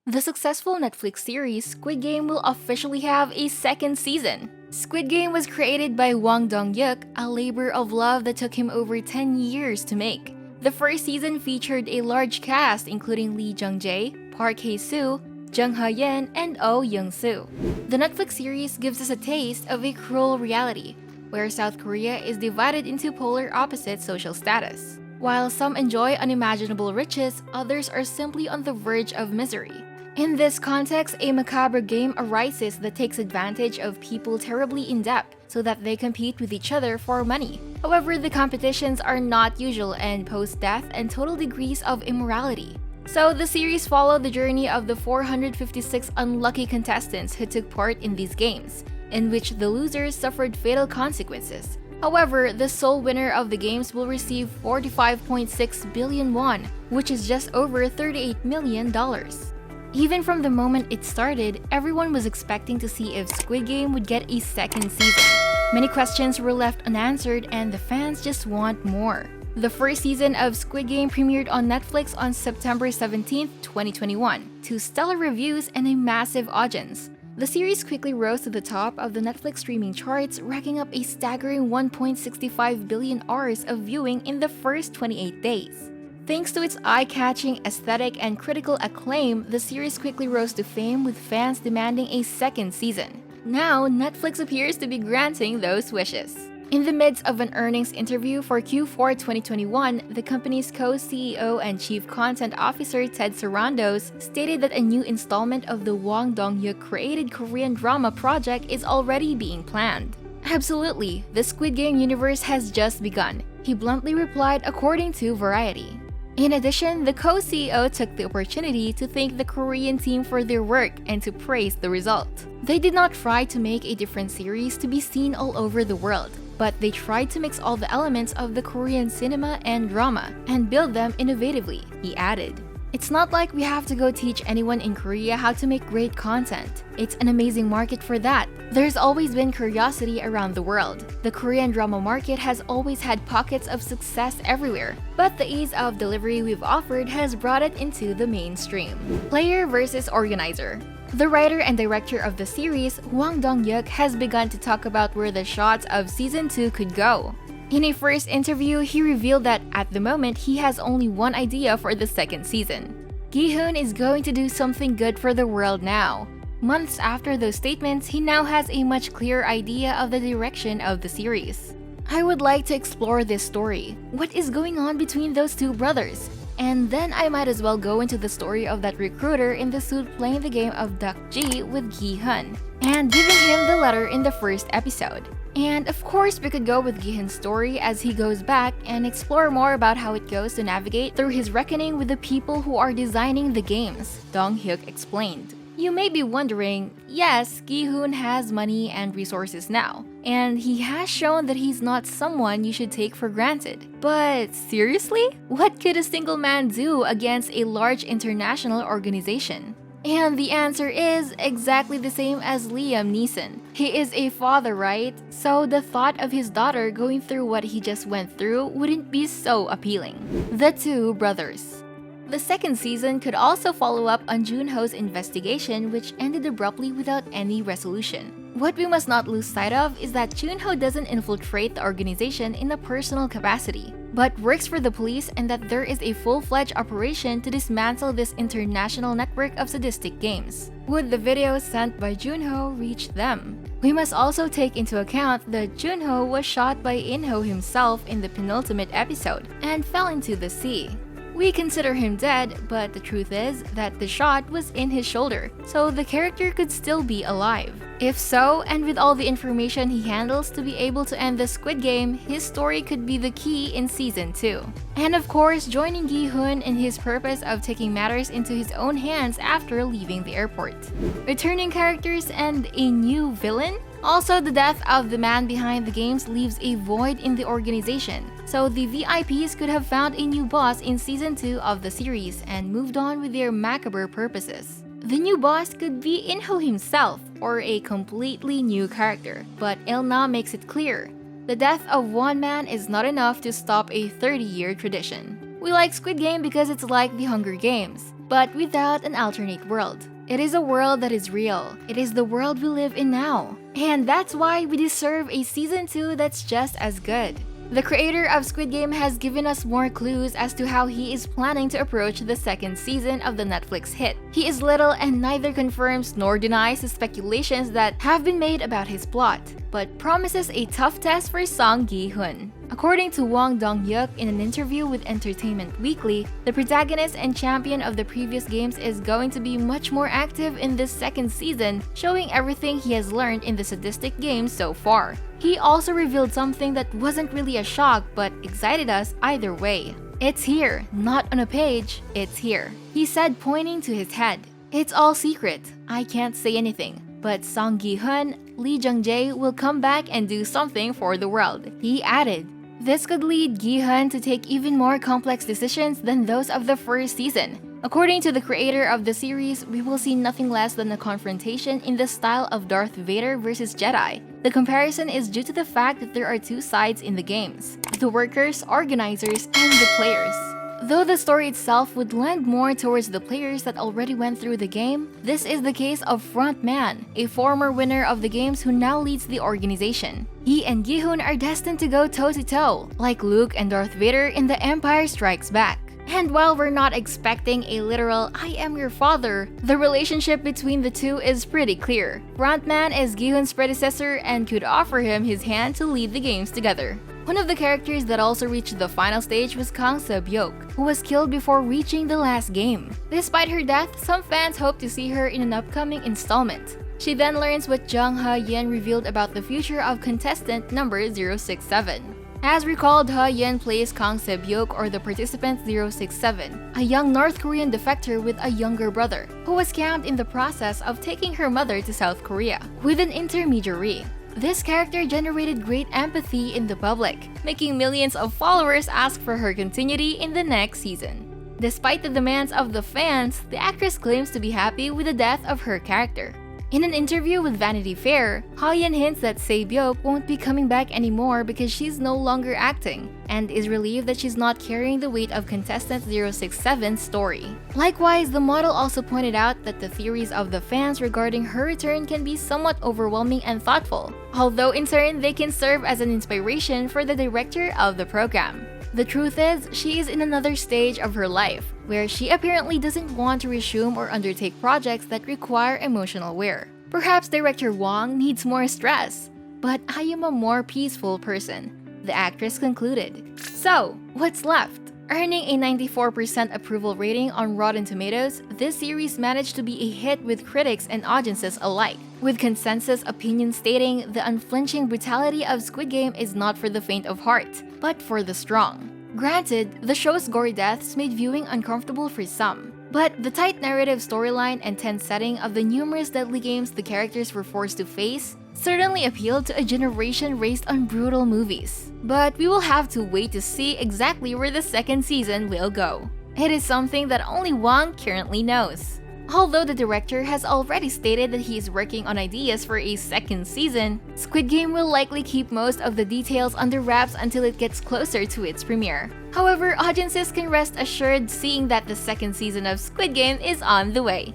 The successful Netflix series Squid Game will officially have a second season. Squid Game was created by Hwang Dong-hyuk, a labor of love that took him over 10 years to make. The first season featured a large cast including Lee Jung-jae, Park Hae-soo, Jung Ha-yeon, and Oh Young-seo. The Netflix series gives us a taste of a cruel reality, where South Korea is divided into polar opposite social status. While some enjoy unimaginable riches, others are simply on the verge of misery. In this context, a macabre game arises that takes advantage of people terribly in debt so that they compete with each other for money. However, the competitions are not usual and pose death and total degrees of immorality. So the series followed the journey of the 456 unlucky contestants who took part in these games, in which the losers suffered fatal consequences. However, the sole winner of the games will receive 45.6 billion won, which is just over $38 million. Even from the moment it started, everyone was expecting to see if Squid Game would get a second season. Many questions were left unanswered and the fans just want more. The first season of Squid Game premiered on Netflix on September 17, 2021, to stellar reviews and a massive audience. The series quickly rose to the top of the Netflix streaming charts, racking up a staggering 1.65 billion hours of viewing in the first 28 days. Thanks to its eye-catching aesthetic and critical acclaim, the series quickly rose to fame with fans demanding a second season. Now, Netflix appears to be granting those wishes. In the midst of an earnings interview for Q4 2021, the company's co-CEO and Chief Content Officer Ted Sarandos stated that a new installment of the Hwang Dong-hyuk created Korean drama project is already being planned. Absolutely, the Squid Game universe has just begun, he bluntly replied according to Variety. In addition, the co-CEO took the opportunity to thank the Korean team for their work and to praise the result. They did not try to make a different series to be seen all over the world, but they tried to mix all the elements of the Korean cinema and drama and build them innovatively, he added. It's not like we have to go teach anyone in Korea how to make great content. It's an amazing market for that. There's always been curiosity around the world. The Korean drama market has always had pockets of success everywhere, but the ease of delivery we've offered has brought it into the mainstream. Player versus organizer. The writer and director of the series, Hwang Dong-hyuk, has begun to talk about where the shots of Season 2 could go. In a first interview, he revealed that at the moment he has only one idea for the second season. Gi-hoon is going to do something good for the world now. Months after those statements, he now has a much clearer idea of the direction of the series. I would like to explore this story. What is going on between those two brothers? And then I might as well go into the story of that recruiter in the suit playing the game of Duck G with Gi-hun, and giving him the letter in the first episode. And of course, we could go with Gi-hun's story as he goes back and explore more about how it goes to navigate through his reckoning with the people who are designing the games, Dong-hyuk explained. You may be wondering, yes, Gi-hun has money and resources now, and he has shown that he's not someone you should take for granted. But seriously? What could a single man do against a large international organization? And the answer is exactly the same as Liam Neeson. He is a father, right? So the thought of his daughter going through what he just went through wouldn't be so appealing. The Two Brothers. The second season could also follow up on Junho's investigation, which ended abruptly without any resolution. What we must not lose sight of is that Junho doesn't infiltrate the organization in a personal capacity, but works for the police, and that there is a full-fledged operation to dismantle this international network of sadistic games. Would the videos sent by Junho reach them? We must also take into account that Junho was shot by In-ho himself in the penultimate episode and fell into the sea. We consider him dead, but the truth is that the shot was in his shoulder, so the character could still be alive. If so, and with all the information he handles to be able to end the Squid Game, his story could be the key in Season 2. And of course, joining Gi-hun in his purpose of taking matters into his own hands after leaving the airport. Returning characters and a new villain? Also, the death of the man behind the games leaves a void in the organization, so the VIPs could have found a new boss in Season 2 of the series and moved on with their macabre purposes. The new boss could be In-ho himself, or a completely new character, but Il-na makes it clear. The death of one man is not enough to stop a 30-year tradition. We like Squid Game because it's like the Hunger Games. but without an alternate world. It is a world that is real. It is the world we live in now. And that's why we deserve a season 2 that's just as good. The creator of Squid Game has given us more clues as to how he is planning to approach the second season of the Netflix hit. He is little and neither confirms nor denies the speculations that have been made about his plot, but promises a tough test for Song Gi-hun. According to Wang Dong-hyuk in an interview with Entertainment Weekly, the protagonist and champion of the previous games is going to be much more active in this second season, showing everything he has learned in the sadistic games so far. He also revealed something that wasn't really a shock but excited us either way. It's here, not on a page, it's here. He said, pointing to his head. It's all secret, I can't say anything. But Song Gi-hun, Lee Jung-jae will come back and do something for the world. He added, this could lead Gi-hun to take even more complex decisions than those of the first season. According to the creator of the series, we will see nothing less than a confrontation in the style of Darth Vader versus Jedi. The comparison is due to the fact that there are two sides in the games: the workers, organizers, and the players. Though the story itself would lend more towards the players that already went through the game, this is the case of Frontman, a former winner of the games who now leads the organization. He and Gi-hun are destined to go toe-to-toe, like Luke and Darth Vader in The Empire Strikes Back. And while we're not expecting a literal "I am your father," the relationship between the two is pretty clear. Frontman is Gi-hun's predecessor and could offer him his hand to lead the games together. One of the characters that also reached the final stage was Kang seob, who was killed before reaching the last game. Despite her death, some fans hope to see her in an upcoming installment. She then learns what Jung Ha-yeon revealed about the future of contestant number 067. As recalled, Ha-yeon plays Kang seob, or the participant 067, a young North Korean defector with a younger brother, who was scammed in the process of taking her mother to South Korea with an intermediary. This character generated great empathy in the public, making millions of followers ask for her continuity in the next season. Despite the demands of the fans, the actress claims to be happy with the death of her character. In an interview with Vanity Fair, Ha-yeon hints that seob won't be coming back anymore because she's no longer acting, and is relieved that she's not carrying the weight of contestant 067's story. Likewise, the model also pointed out that the theories of the fans regarding her return can be somewhat overwhelming and thoughtful, although in turn they can serve as an inspiration for the director of the program. The truth is, she is in another stage of her life, where she apparently doesn't want to resume or undertake projects that require emotional wear. Perhaps director Wang needs more stress, but I am a more peaceful person, the actress concluded. So, what's left? Earning a 94% approval rating on Rotten Tomatoes, this series managed to be a hit with critics and audiences alike, with consensus opinions stating the unflinching brutality of Squid Game is not for the faint of heart, but for the strong. Granted, the show's gory deaths made viewing uncomfortable for some, but the tight narrative storyline and tense setting of the numerous deadly games the characters were forced to face certainly appealed to a generation raised on brutal movies. But we will have to wait to see exactly where the second season will go. It is something that only Wang currently knows. Although the director has already stated that he is working on ideas for a second season, Squid Game will likely keep most of the details under wraps until it gets closer to its premiere. However, audiences can rest assured seeing that the second season of Squid Game is on the way.